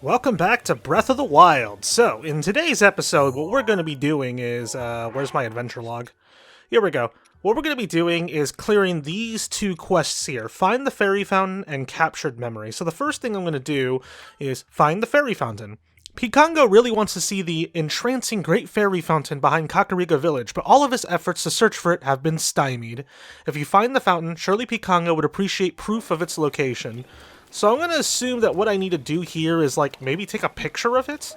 Welcome back to Breath of the Wild. So, in today's episode, what we're going to be doing is, where's my adventure log? Here we go. What we're going to be doing is clearing these two quests here. Find the fairy fountain and captured memory. So the first thing I'm going to do is find the fairy fountain. Pikango really wants to see the entrancing Great Fairy Fountain behind Kakariko Village, but all of his efforts to search for it have been stymied. If you find the fountain, surely Pikango would appreciate proof of its location. So I'm going to assume that what I need to do here is, like, maybe take a picture of it?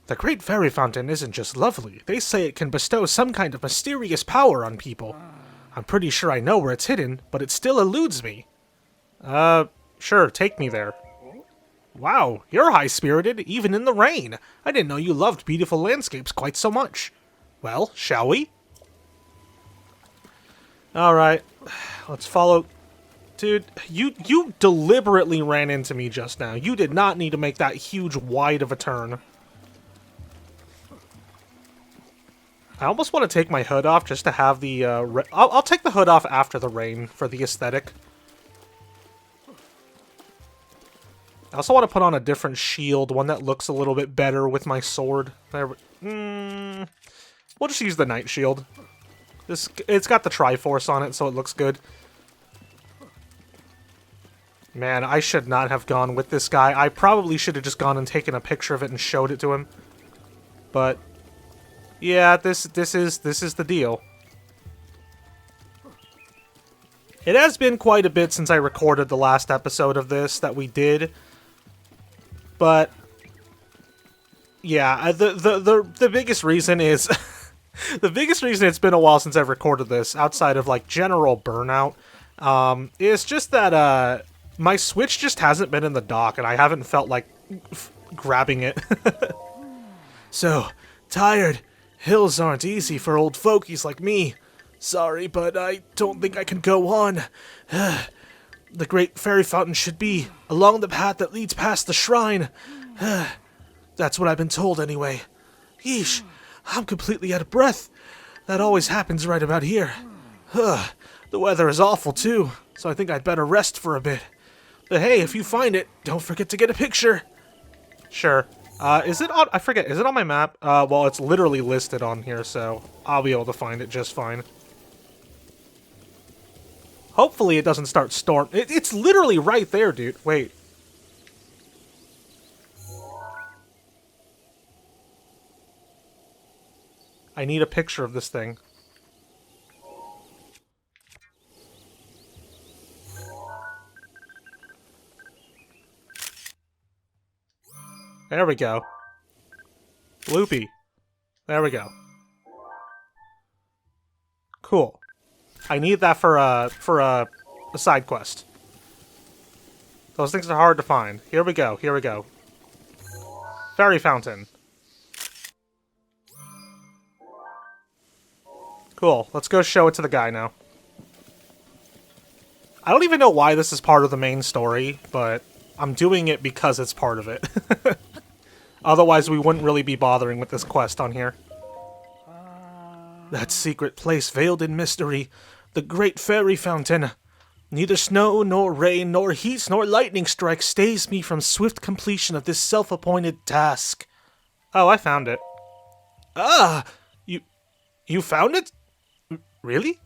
The Great Fairy Fountain isn't just lovely. They say it can bestow some kind of mysterious power on people. I'm pretty sure I know where it's hidden, but it still eludes me. Sure, take me there. Wow, you're high-spirited, even in the rain. I didn't know you loved beautiful landscapes quite so much. Well, shall we? Alright, let's follow... Dude, you deliberately ran into me just now. You did not need to make that huge wide of a turn. I almost want to take my hood off just to have the... I'll take the hood off after the rain for the aesthetic. I also want to put on a different shield, one that looks a little bit better with my sword. We'll just use the Knight Shield. It's got the Triforce on it, so it looks good. Man, I should not have gone with this guy. I probably should have just gone and taken a picture of it and showed it to him. But yeah, this is the deal. It has been quite a bit since I recorded the last episode of this that we did. But yeah, the biggest reason is the biggest reason it's been a while since I've recorded this, outside of like general burnout, is just that my Switch just hasn't been in the dock, and I haven't felt like grabbing it. So, tired. Hills aren't easy for old fogies like me. Sorry, but I don't think I can go on. The Great Fairy Fountain should be along the path that leads past the shrine. That's what I've been told anyway. Yeesh, I'm completely out of breath. That always happens right about here. The weather is awful too, so I think I'd better rest for a bit. But hey, if you find it, don't forget to get a picture. Sure. Is it on... I forget. Is it on my map? Well, it's literally listed on here, so I'll be able to find it just fine. Hopefully it doesn't start storm... It's literally right there, dude. Wait. I need a picture of this thing. There we go. Loopy. There we go. Cool. I need that for a side quest. Those things are hard to find. Here we go. Here we go. Fairy Fountain. Cool. Let's go show it to the guy now. I don't even know why this is part of the main story, but I'm doing it because it's part of it. Otherwise, we wouldn't really be bothering with this quest on here. That secret place veiled in mystery. The Great Fairy Fountain. Neither snow, nor rain, nor heat, nor lightning strike stays me from swift completion of this self-appointed task. Oh, I found it. Ah! You found it? Really?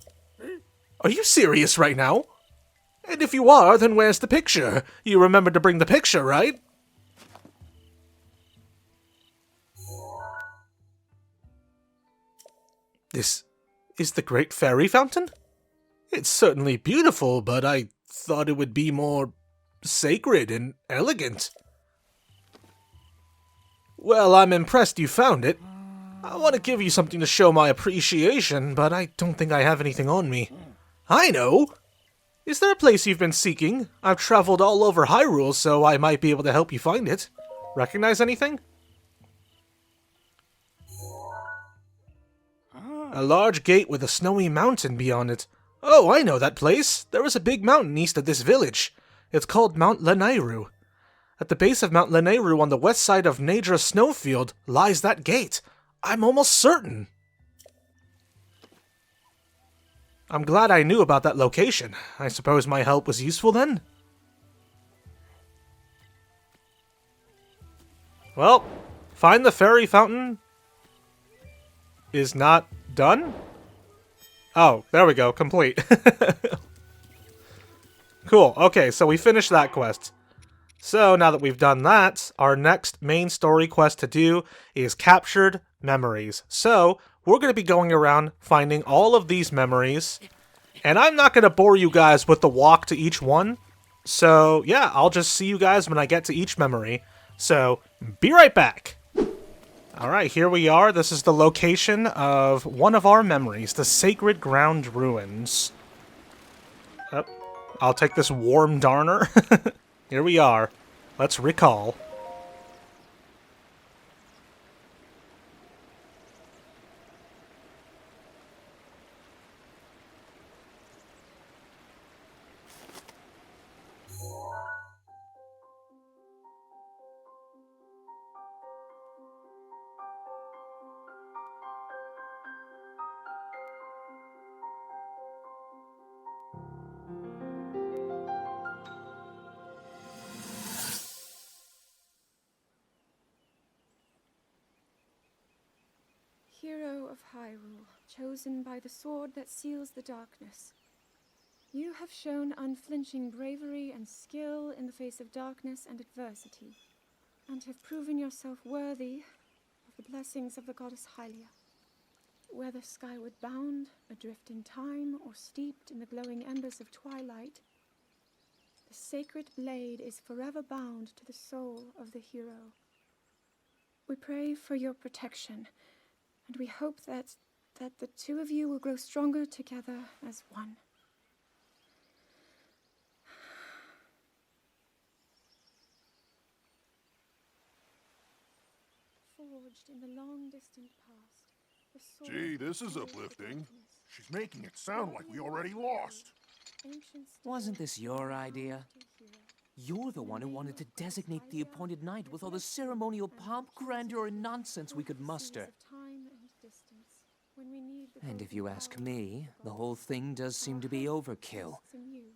Are you serious right now? And if you are, then where's the picture? You remembered to bring the picture, right? This is the Great Fairy Fountain? It's certainly beautiful, but I thought it would be more sacred and elegant. Well, I'm impressed you found it. I want to give you something to show my appreciation, but I don't think I have anything on me. I know! Is there a place you've been seeking? I've traveled all over Hyrule, so I might be able to help you find it. Recognize anything? A large gate with a snowy mountain beyond it. Oh, I know that place. There is a big mountain east of this village. It's called Mount Lanayru. At the base of Mount Lanayru on the west side of Nadra Snowfield lies that gate. I'm almost certain. I'm glad I knew about that location. I suppose my help was useful then? Well, find the fairy fountain is not done? Oh, there we go. Complete. Cool. Okay, so we finished that quest. So now that we've done that, our next main story quest to do is captured memories. So we're going to be going around finding all of these memories, and I'm not going to bore you guys with the walk to each one. So yeah, I'll just see you guys when I get to each memory. So be right back. Alright, here we are. This is the location of one of our memories, the Sacred Ground Ruins. Oh, I'll take this warm darner. Here we are. Let's recall. Hero of Hyrule, chosen by the sword that seals the darkness. You have shown unflinching bravery and skill in the face of darkness and adversity, and have proven yourself worthy of the blessings of the goddess Hylia. Whether skyward bound, adrift in time, or steeped in the glowing embers of twilight, the sacred blade is forever bound to the soul of the hero. We pray for your protection, and we hope that the two of you will grow stronger together as one. Forged in the long distant past, the sword. Gee, this is uplifting. She's making it sound like we already lost. Wasn't this your idea? You're the one who wanted to designate the appointed night with all the ceremonial pomp, grandeur, and nonsense we could muster. And if you ask me, the whole thing does seem to be overkill.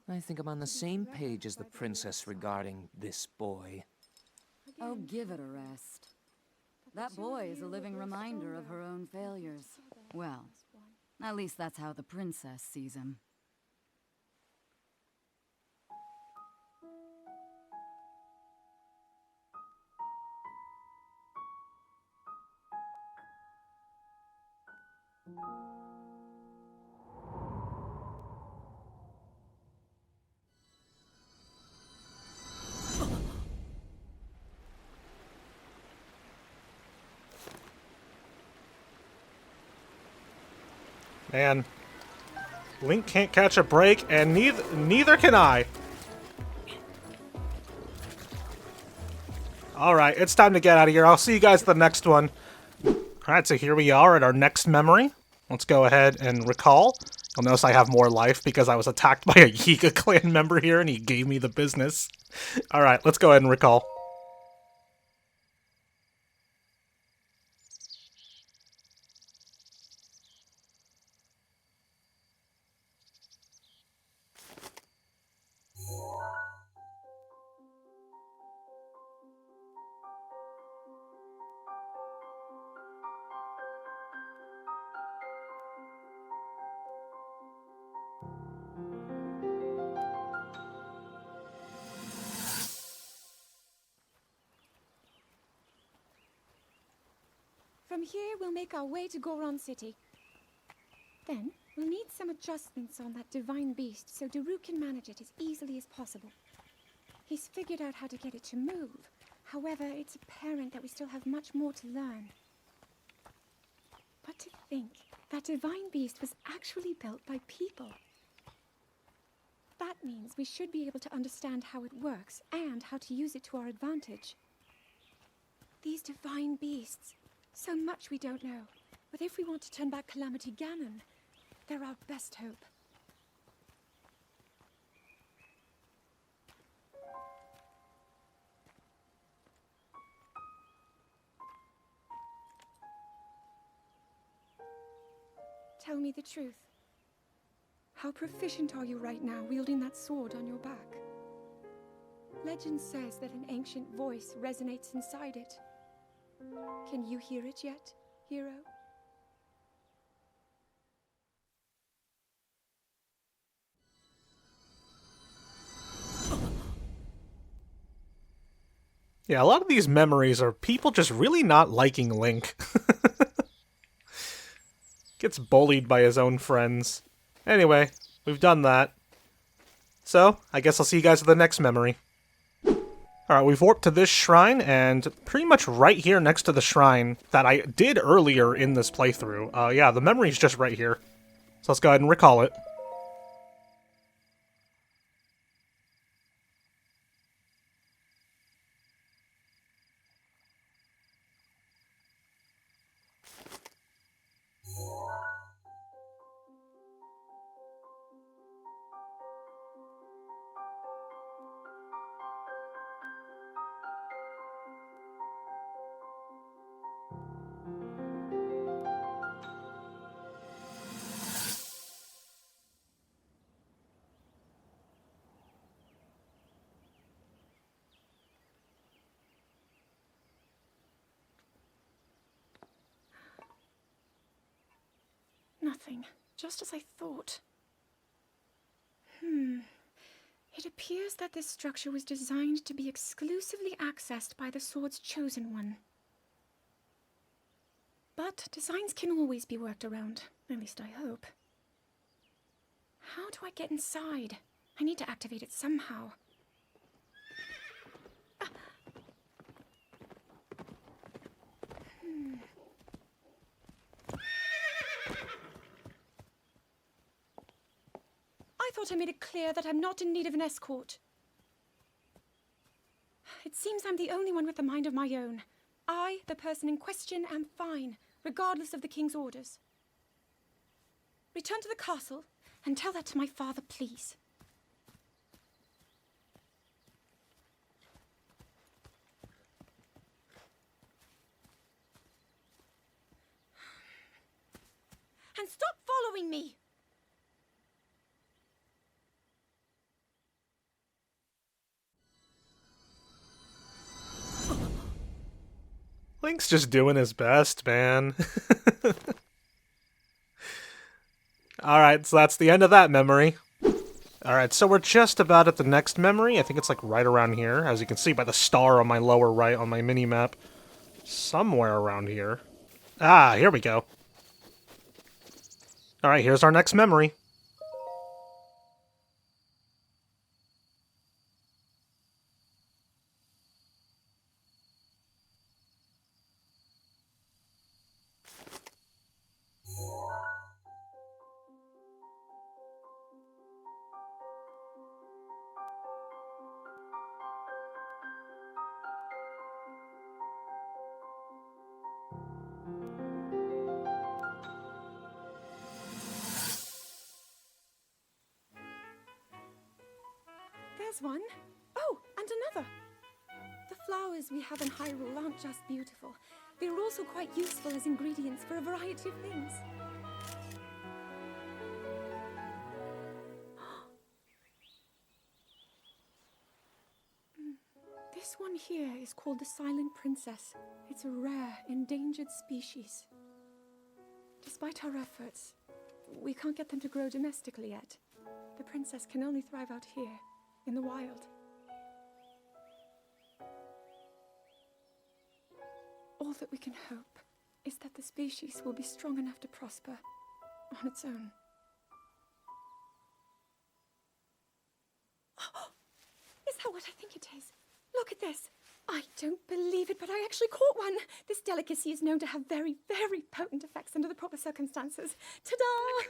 I think I'm on the same page as the princess regarding this boy. Oh, give it a rest. That boy is a living reminder of her own failures. Well, at least that's how the princess sees him. Man, Link can't catch a break, and neither can I. Alright, it's time to get out of here. I'll see you guys at the next one. Alright, so here we are at our next memory. Let's go ahead and recall. You'll notice I have more life because I was attacked by a Yiga clan member here and he gave me the business. Alright, let's go ahead and recall. From here, we'll make our way to Goron City. Then, we'll need some adjustments on that divine beast so Daru can manage it as easily as possible. He's figured out how to get it to move. However, it's apparent that we still have much more to learn. But to think, that divine beast was actually built by people. That means we should be able to understand how it works and how to use it to our advantage. These divine beasts, so much we don't know. But if we want to turn back Calamity Ganon, they're our best hope. Tell me the truth. How proficient are you right now wielding that sword on your back? Legend says that an ancient voice resonates inside it, Can you hear it yet, hero? Yeah, a lot of these memories are people just really not liking Link. Gets bullied by his own friends. Anyway, we've done that. So, I guess I'll see you guys at the next memory. Alright, we've warped to this shrine, and pretty much right here next to the shrine that I did earlier in this playthrough. Yeah, the memory's just right here. So let's go ahead and recall it. Nothing. Just as I thought. It appears that this structure was designed to be exclusively accessed by the sword's chosen one. But designs can always be worked around. At least I hope. How do I get inside? I need to activate it somehow. I thought I made it clear that I'm not in need of an escort. It seems I'm the only one with a mind of my own. I, the person in question, am fine, regardless of the king's orders. Return to the castle and tell that to my father, please. And stop following me! Link's just doing his best, man. Alright, so that's the end of that memory. Alright, so we're just about at the next memory. I think it's like right around here, as you can see by the star on my lower right on my mini-map. Somewhere around here. Ah, here we go. Alright, here's our next memory. There's one. Oh, and another. The flowers we have in Hyrule aren't just beautiful. They're also quite useful as ingredients for a variety of things. This one here is called the Silent Princess. It's a rare, endangered species. Despite our efforts, we can't get them to grow domestically yet. The princess can only thrive out here, in the wild. All that we can hope is that the species will be strong enough to prosper on its own. Is that what I think it is? Look at this. I don't believe it, but I actually caught one. This delicacy is known to have very, very potent effects under the proper circumstances. Ta-da!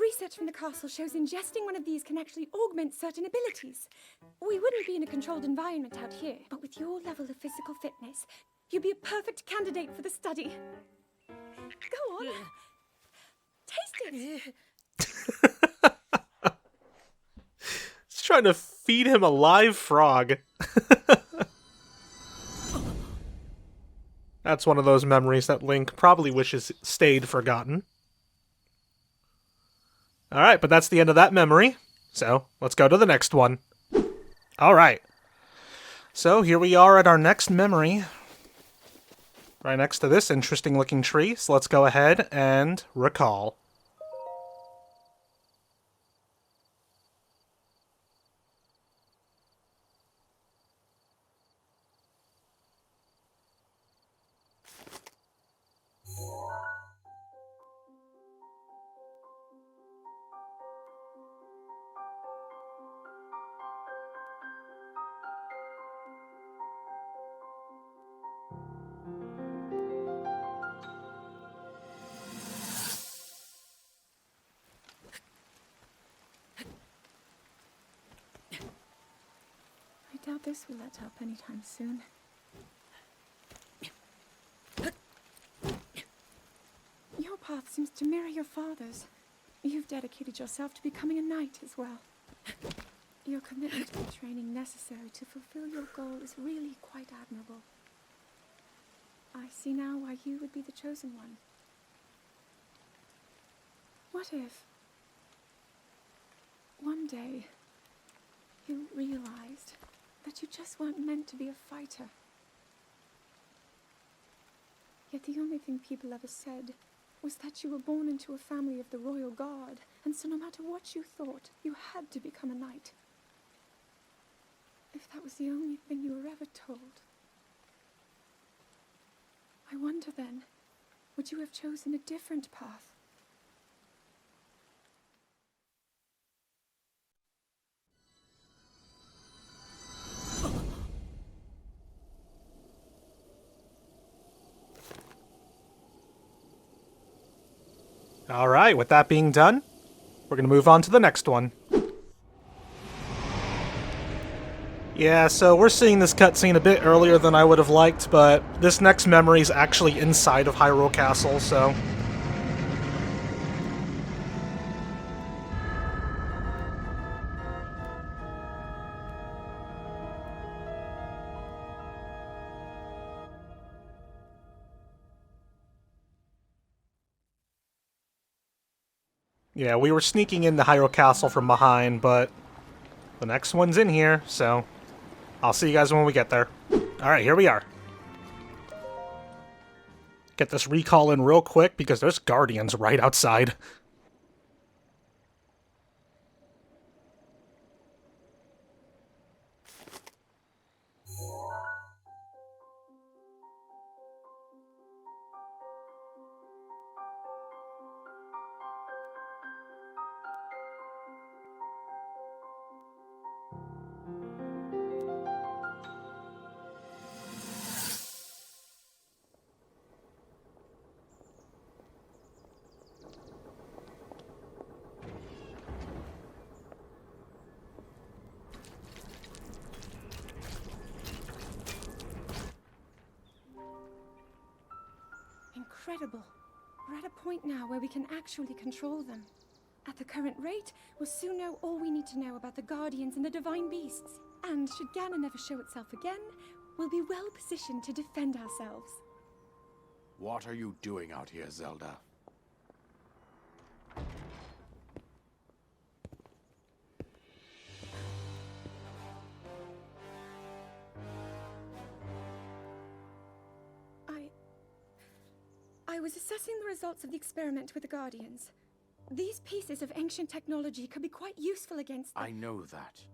Research from the castle shows ingesting one of these can actually augment certain abilities. We wouldn't be in a controlled environment out here, but with your level of physical fitness, you'd be a perfect candidate for the study. Go on. Taste it. He's trying to feed him a live frog. That's one of those memories that Link probably wishes stayed forgotten. Alright, but that's the end of that memory. So, let's go to the next one. Alright. So, here we are at our next memory. Right next to this interesting looking tree, so let's go ahead and recall. I doubt this will let up anytime soon. Your path seems to mirror your father's. You've dedicated yourself to becoming a knight as well. Your commitment to the training necessary to fulfill your goal is really quite admirable. I see now why you would be the chosen one. What if one day you realized that you just weren't meant to be a fighter? Yet the only thing people ever said was that you were born into a family of the royal guard, and so no matter what you thought, you had to become a knight. If that was the only thing you were ever told, I wonder then, would you have chosen a different path? Alright, with that being done, we're going to move on to the next one. Yeah, so we're seeing this cutscene a bit earlier than I would have liked, but this next memory is actually inside of Hyrule Castle, so... Yeah, we were sneaking into Hyrule Castle from behind, but the next one's in here, so I'll see you guys when we get there. Alright, here we are. Get this recall in real quick because there's guardians right outside. Incredible. We're at a point now where we can actually control them. At the current rate, we'll soon know all we need to know about the Guardians and the Divine Beasts. And should Ganon never show itself again, we'll be well positioned to defend ourselves. What are you doing out here, Zelda? I was assessing the results of the experiment with the Guardians. These pieces of ancient technology could be quite useful against them. I know that.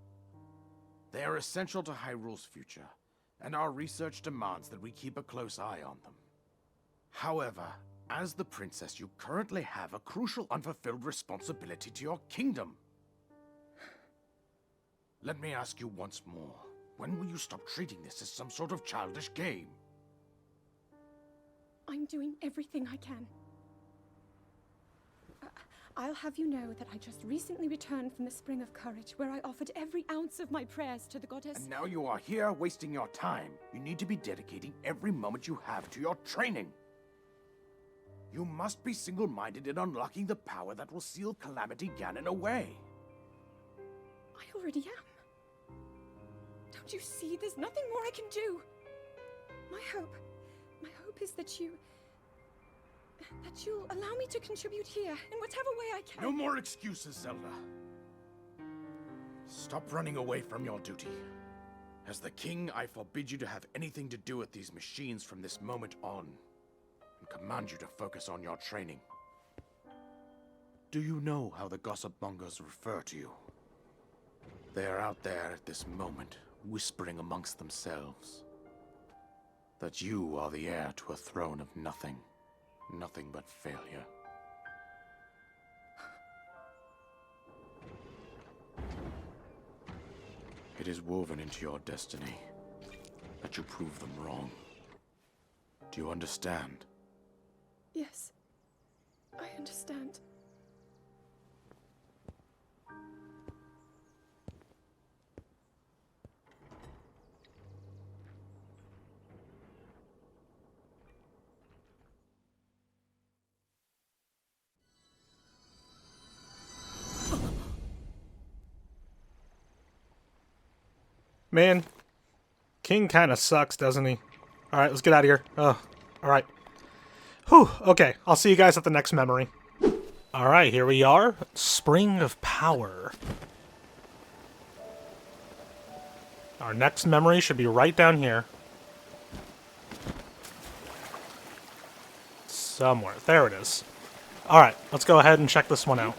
They are essential to Hyrule's future, and our research demands that we keep a close eye on them. However, as the princess, you currently have a crucial unfulfilled responsibility to your kingdom. Let me ask you once more, when will you stop treating this as some sort of childish game? I'm doing everything I can. I'll have you know that I just recently returned from the Spring of Courage, where I offered every ounce of my prayers to the goddess. And now you are here wasting your time. You need to be dedicating every moment you have to your training. You must be single-minded in unlocking the power that will seal Calamity Ganon away. I already am. Don't you see? There's nothing more I can do. My hope is that you'll allow me to contribute here in whatever way I can. No more excuses, Zelda. Stop running away from your duty, As the king, I forbid you to have anything to do with these machines from this moment on, and command you to focus on your training. Do you know how the gossip mongers refer to you? They are out there at this moment, whispering amongst themselves that you are the heir to a throne of nothing, nothing but failure. It is woven into your destiny that you prove them wrong. Do you understand? Yes, I understand. Man, King kind of sucks, doesn't he? Alright, let's get out of here. Oh, alright. Whew, okay, I'll see you guys at the next memory. Alright, here we are. Spring of Power. Our next memory should be right down here. Somewhere. There it is. Alright, let's go ahead and check this one out.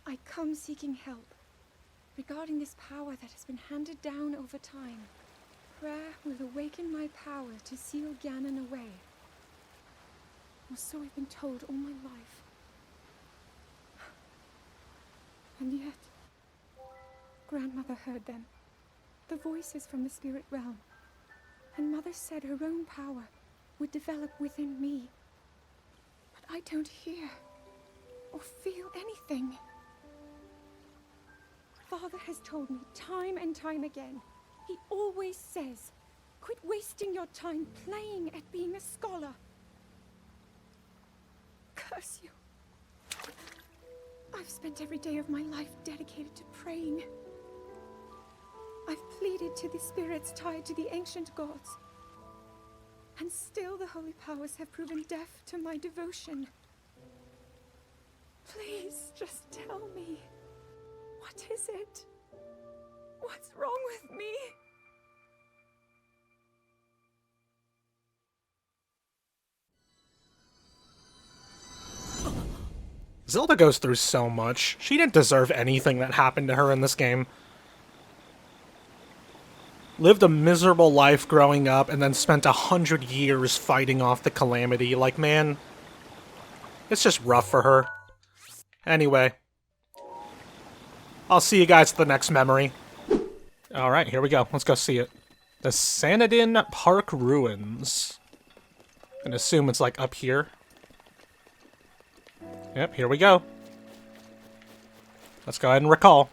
I come seeking help regarding this power that has been handed down over time. Prayer will awaken my power to seal Ganon away. Or so I've been told all my life. And yet, Grandmother heard them, the voices from the spirit realm. And Mother said her own power would develop within me. But I don't hear or feel anything. Father has told me time and time again. He always says, quit wasting your time playing at being a scholar. Curse you. I've spent every day of my life dedicated to praying. I've pleaded to the spirits tied to the ancient gods. And still the holy powers have proven deaf to my devotion. Please, just tell me. What is it? What's wrong with me? Zelda goes through so much. She didn't deserve anything that happened to her in this game. Lived a miserable life growing up and then spent 100 years fighting off the calamity. Like, man, it's just rough for her. Anyway, I'll see you guys at the next memory. Alright, here we go. Let's go see it. The Sanadin Park Ruins. And assume it's like up here. Yep, here we go. Let's go ahead and recall.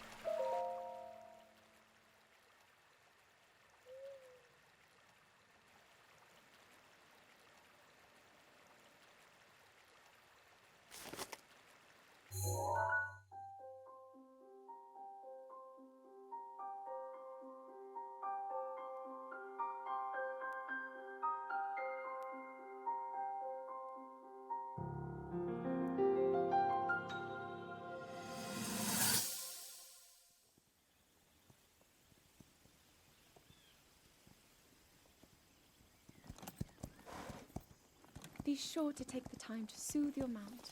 Be sure to take the time to soothe your mount.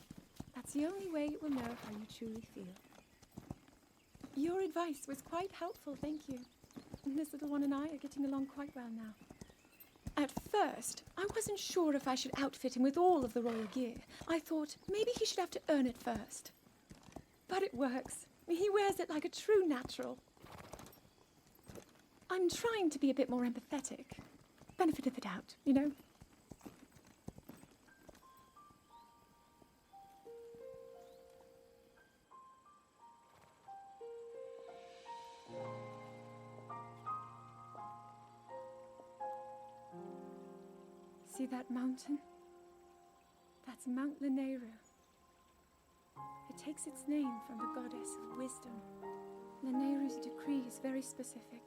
That's the only way it will know how you truly feel. Your advice was quite helpful, thank you. This little one and I are getting along quite well now. At first, I wasn't sure if I should outfit him with all of the royal gear. I thought maybe he should have to earn it first. But it works. He wears it like a true natural. I'm trying to be a bit more empathetic. Benefit of the doubt, you know? See that mountain? That's Mount Lanayru. It takes its name from the goddess of wisdom. Lanayru's decree is very specific.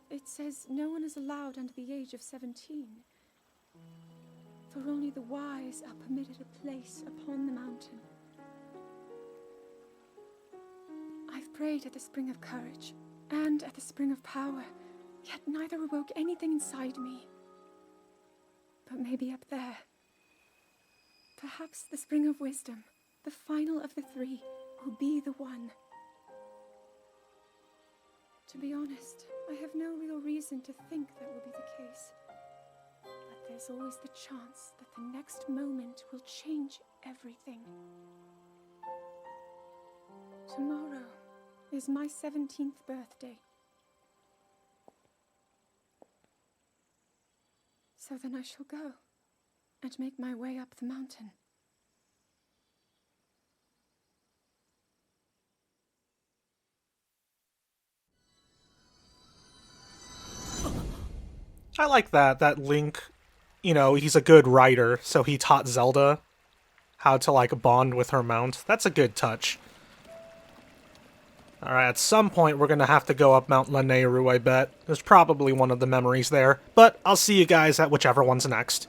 It says no one is allowed under the age of 17. For only the wise are permitted a place upon the mountain. I've prayed at the Spring of Courage and at the Spring of Power, yet neither awoke anything inside me. But maybe up there. Perhaps the Spring of Wisdom, the final of the three, will be the one. To be honest, I have no real reason to think that will be the case. But there's always the chance that the next moment will change everything. Tomorrow is my 17th birthday. So then I shall go and make my way up the mountain. I like that Link, he's a good writer, so he taught Zelda how to, like, bond with her mount. That's a good touch. Alright, at some point we're gonna have to go up Mount Lanayru, I bet. There's probably one of the memories there, but I'll see you guys at whichever one's next.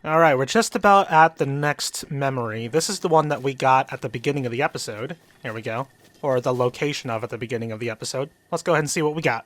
Alright, we're just about at the next memory. This is the one that we got at the beginning of the episode. Here we go. Or the location of at the beginning of the episode. Let's go ahead and see what we got.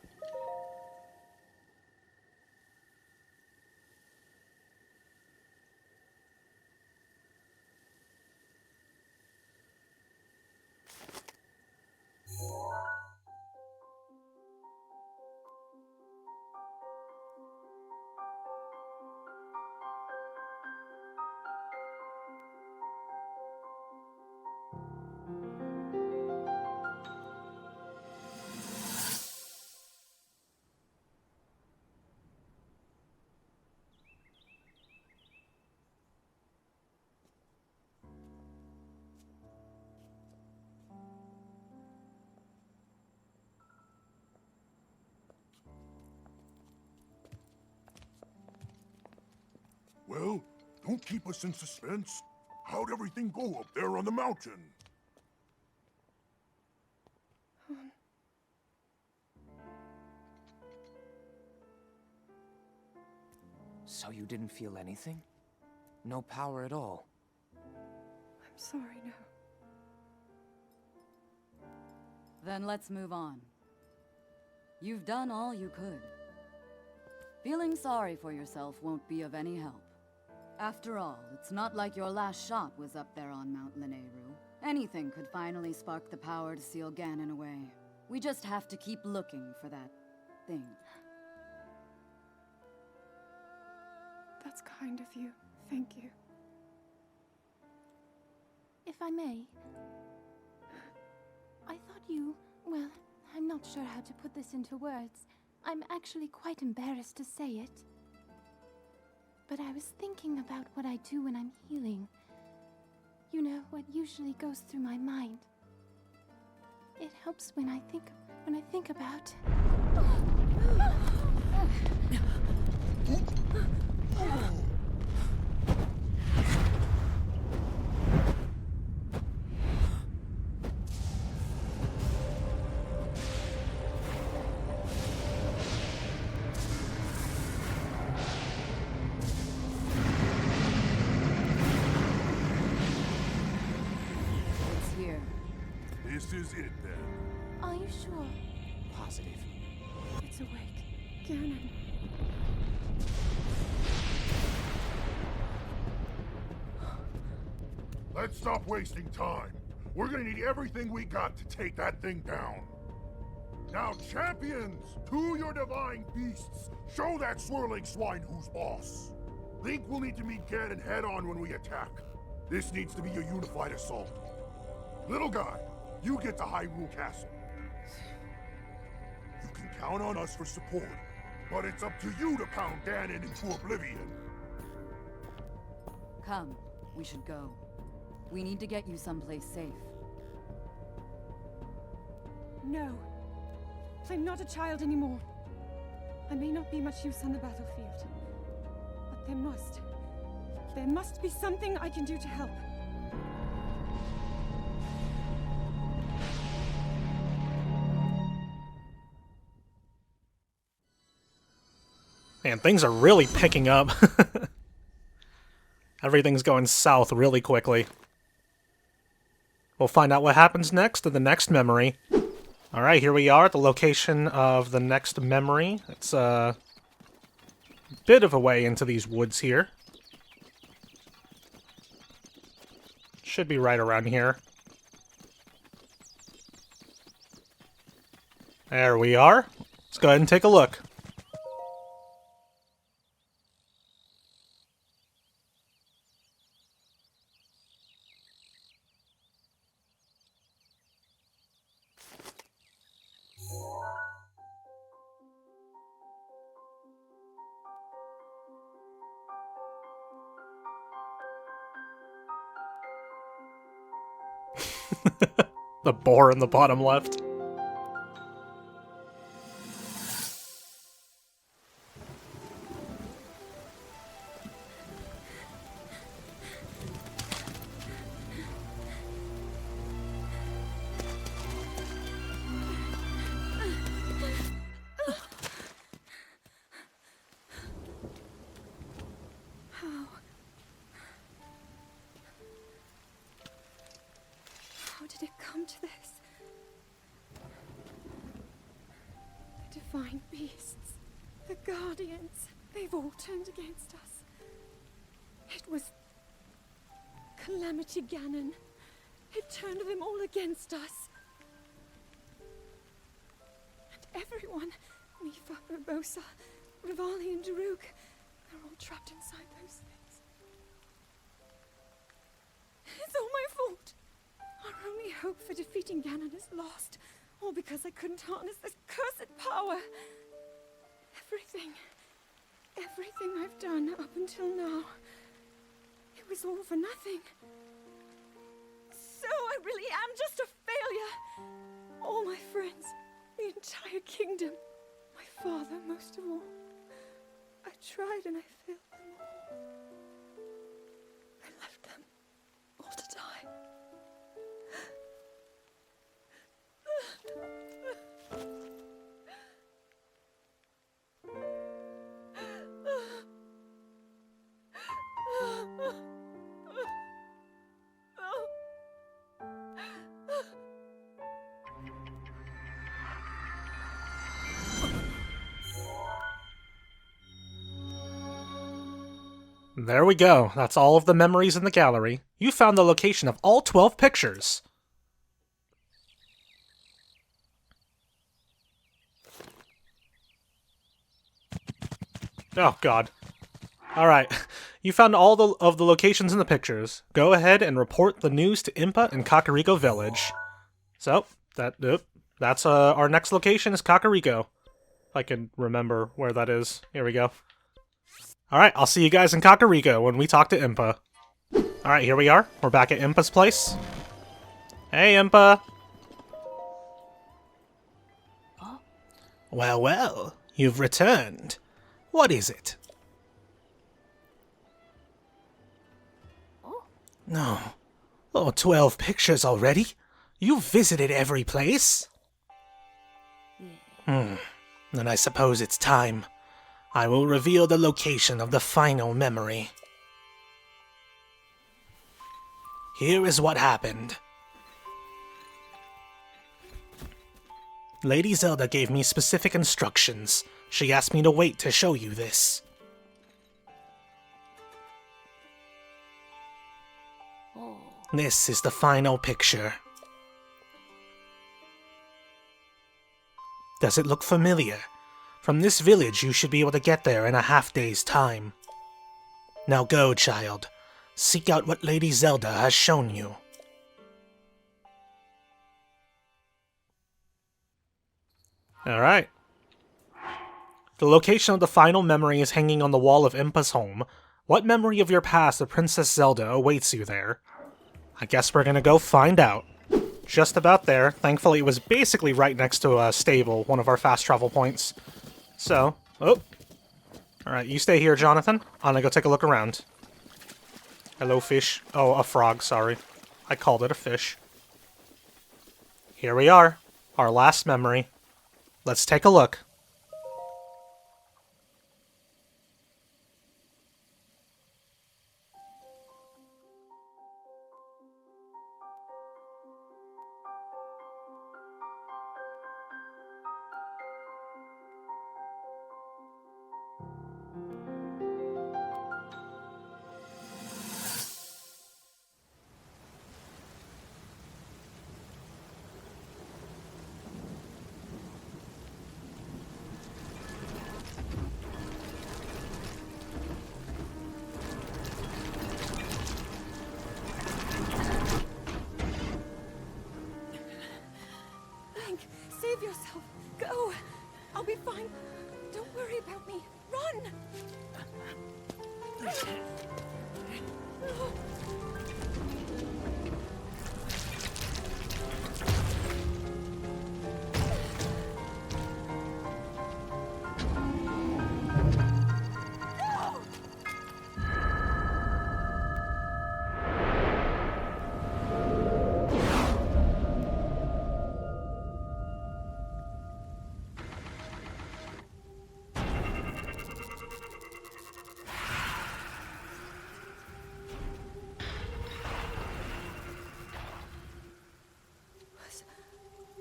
Well, don't keep us in suspense. How'd everything go up there on the mountain? So you didn't feel anything? No power at all? I'm sorry, no. Then let's move on. You've done all you could. Feeling sorry for yourself won't be of any help. After all, it's not like your last shot was up there on Mount Lanayru. Anything could finally spark the power to seal Ganon away. We just have to keep looking for that thing. That's kind of you. Thank you. If I may, I thought you... well, I'm not sure how to put this into words. I'm actually quite embarrassed to say it. But I was thinking about what I do when I'm healing. You know, what usually goes through my mind. It helps when I think about... This is it, then. Are you sure? Positive. It's awake. Ganon. Let's stop wasting time. We're gonna need everything we got to take that thing down. Now, champions, to your divine beasts, show that swirling swine who's boss. Link will need to meet Ganon head-on when we attack. This needs to be a unified assault. Little guy, you get to Hyrule Castle. You can count on us for support, but it's up to you to pound Ganon into oblivion. Come, we should go. We need to get you someplace safe. No. I'm not a child anymore. I may not be much use on the battlefield, but There must be something I can do to help. Man, things are really picking up. Everything's going south really quickly. We'll find out what happens next in the next memory. Alright, here we are at the location of the next memory. It's a bit of a way into these woods here. Should be right around here. There we are. Let's go ahead and take a look. The boar in the bottom left. How did it come to this? The divine beasts, the guardians, they've all turned against us. It was Calamity Ganon. It turned them all against us. And everyone, Mifa, Urbosa, Rivali and Daruk, they're all trapped inside those things. It's all my fault. Our only hope for defeating Ganon is lost, all because I couldn't harness this cursed power. Everything I've done up until now, it was all for nothing. So I really am just a failure. All my friends, the entire kingdom, my father most of all. I tried and I failed them all. I left them all to die. There we go. That's all of the memories in the gallery. You found the location of all 12 pictures. Oh, God. Alright. You found all of the locations in the pictures. Go ahead and report the news to Impa in Kakariko Village. So, that's our next location is Kakariko. If I can remember where that is. Here we go. Alright, I'll see you guys in Kakariko when we talk to Impa. Alright, here we are. We're back at Impa's place. Hey, Impa! Huh? Well, well, you've returned. What is it? Oh? No. Oh, 12 pictures already? You've visited every place? Then I suppose it's time. I will reveal the location of the final memory. Here is what happened. Lady Zelda gave me specific instructions. She asked me to wait to show you this. Oh. This is the final picture. Does it look familiar? From this village, you should be able to get there in a half-day's time. Now go, child. Seek out what Lady Zelda has shown you. Alright. The location of the final memory is hanging on the wall of Impa's home. What memory of your past of Princess Zelda awaits you there? I guess we're gonna go find out. Just about there. Thankfully, it was basically right next to a stable, one of our fast travel points. So, Alright, you stay here, Jonathan. I'm gonna go take a look around. Hello, fish. Oh, a frog, sorry. I called it a fish. Here we are. Our last memory. Let's take a look. Save yourself. Go. I'll be fine. Don't worry about me. Run.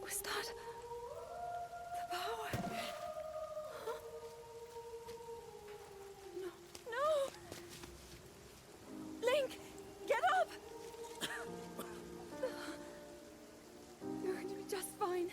Was that the power? Huh? No. Link, get up! You're going to be just fine.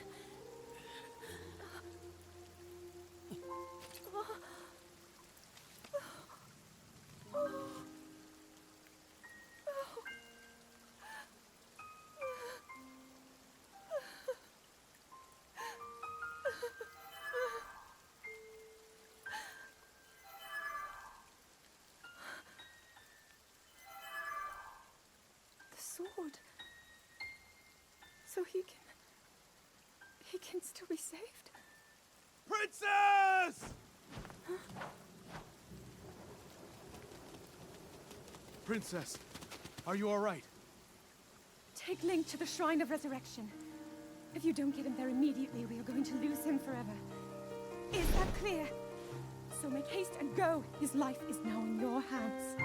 Sword. So he can still be saved? Princess! Huh? Princess, are you all right? Take Link to the Shrine of Resurrection. If you don't get him there immediately, we are going to lose him forever. Is that clear? So make haste and go. His life is now in your hands.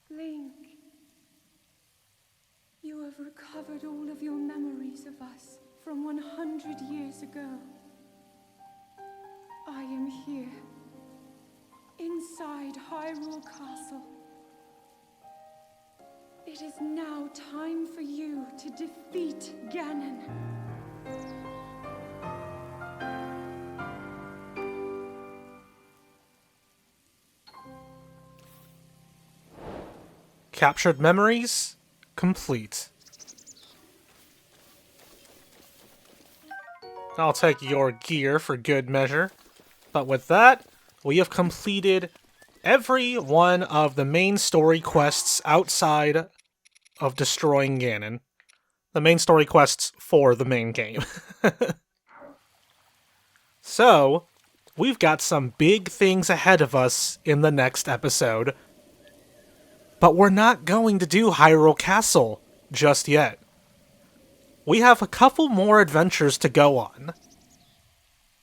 Link. You have recovered all of your memories of us from 100 years ago. I am here, inside Hyrule Castle. It is now time for you to defeat Ganon. Captured memories complete. I'll take your gear for good measure. But with that, we have completed every one of the main story quests outside of destroying Ganon. The main story quests for the main game. So, we've got some big things ahead of us in the next episode. But we're not going to do Hyrule Castle just yet. We have a couple more adventures to go on.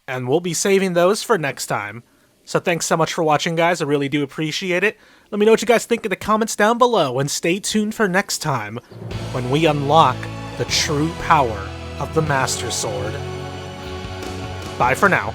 And we'll be saving those for next time. So thanks so much for watching, guys. I really do appreciate it. Let me know what you guys think in the comments down below. And stay tuned for next time when we unlock the true power of the Master Sword. Bye for now.